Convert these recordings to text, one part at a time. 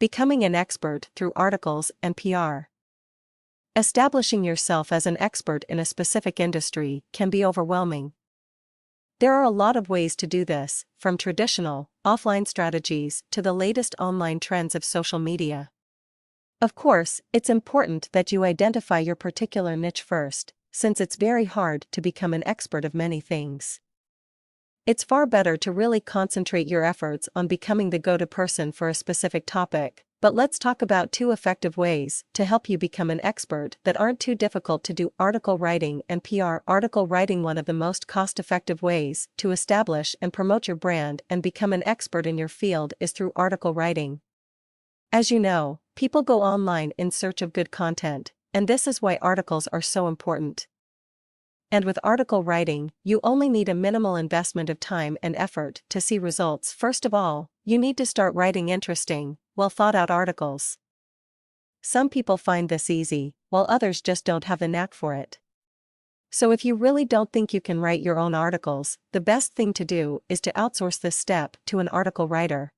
Becoming an expert through articles and PR. Establishing yourself as an expert in a specific industry can be overwhelming. There are a lot of ways to do this, from traditional, offline strategies to the latest online trends of social media. Of course, it's important that you identify your particular niche first, since it's very hard to become an expert of many things. It's far better to really concentrate your efforts on becoming the go-to person for a specific topic, but let's talk about 2 effective ways to help you become an expert that aren't too difficult to do: article writing and PR. Article writing. One of the most cost-effective ways to establish and promote your brand and become an expert in your field is through article writing. As you know, people go online in search of good content, and this is why articles are so important. And with article writing, you only need a minimal investment of time and effort to see results. First of all, you need to start writing interesting, well-thought-out articles. Some people find this easy, while others just don't have the knack for it. So if you really don't think you can write your own articles, the best thing to do is to outsource this step to an article writer.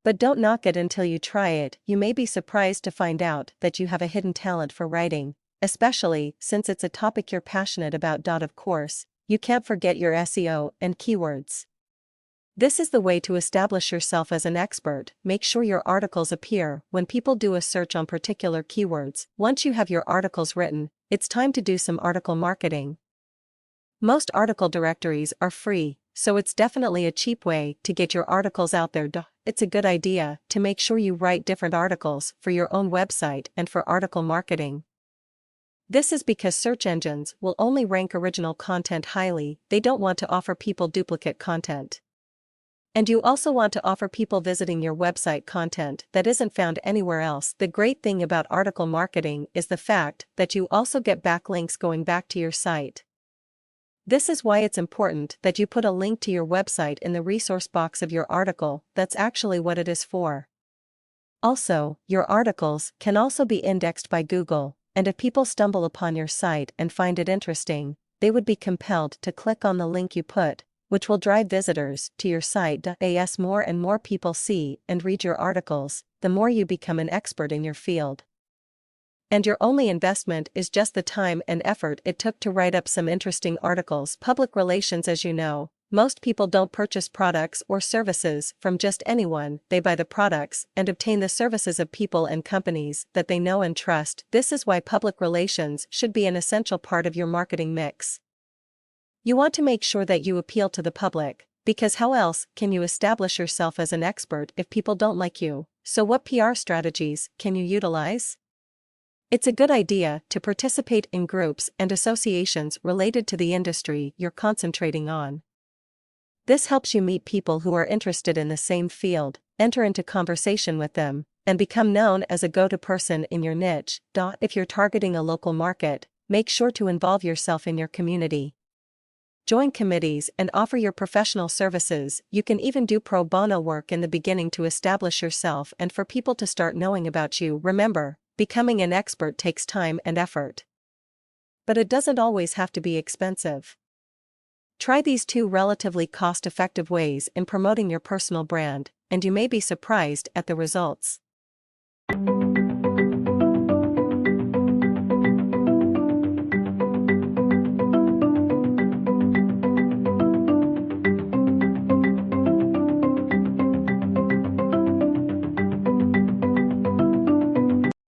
But don't knock it until you try it. You may be surprised to find out that you have a hidden talent for writing, especially since it's a topic you're passionate about. Of course, you can't forget your SEO and keywords. This is the way to establish yourself as an expert. Make sure your articles appear when people do a search on particular keywords. Once you have your articles written, it's time to do some article marketing. Most article directories are free, so it's definitely a cheap way to get your articles out there. It's a good idea to make sure you write different articles for your own website and for article marketing. This is because search engines will only rank original content highly. They don't want to offer people duplicate content. And you also want to offer people visiting your website content that isn't found anywhere else. The great thing about article marketing is the fact that you also get backlinks going back to your site. This is why it's important that you put a link to your website in the resource box of your article. That's actually what it is for. Also, your articles can also be indexed by Google, and if people stumble upon your site and find it interesting, they would be compelled to click on the link you put, which will drive visitors to your site. As more and more people see and read your articles, the more you become an expert in your field. And your only investment is just the time and effort it took to write up some interesting articles. Public relations. As you know, most people don't purchase products or services from just anyone. They buy the products and obtain the services of people and companies that they know and trust. This is why public relations should be an essential part of your marketing mix. You want to make sure that you appeal to the public, because how else can you establish yourself as an expert if people don't like you? So what PR strategies can you utilize? It's a good idea to participate in groups and associations related to the industry you're concentrating on. This helps you meet people who are interested in the same field, enter into conversation with them, and become known as a go-to person in your niche. If you're targeting a local market, make sure to involve yourself in your community. Join committees and offer your professional services. You can even do pro bono work in the beginning to establish yourself and for people to start knowing about you. Remember, becoming an expert takes time and effort. But it doesn't always have to be expensive. Try these 2 relatively cost-effective ways in promoting your personal brand, and you may be surprised at the results.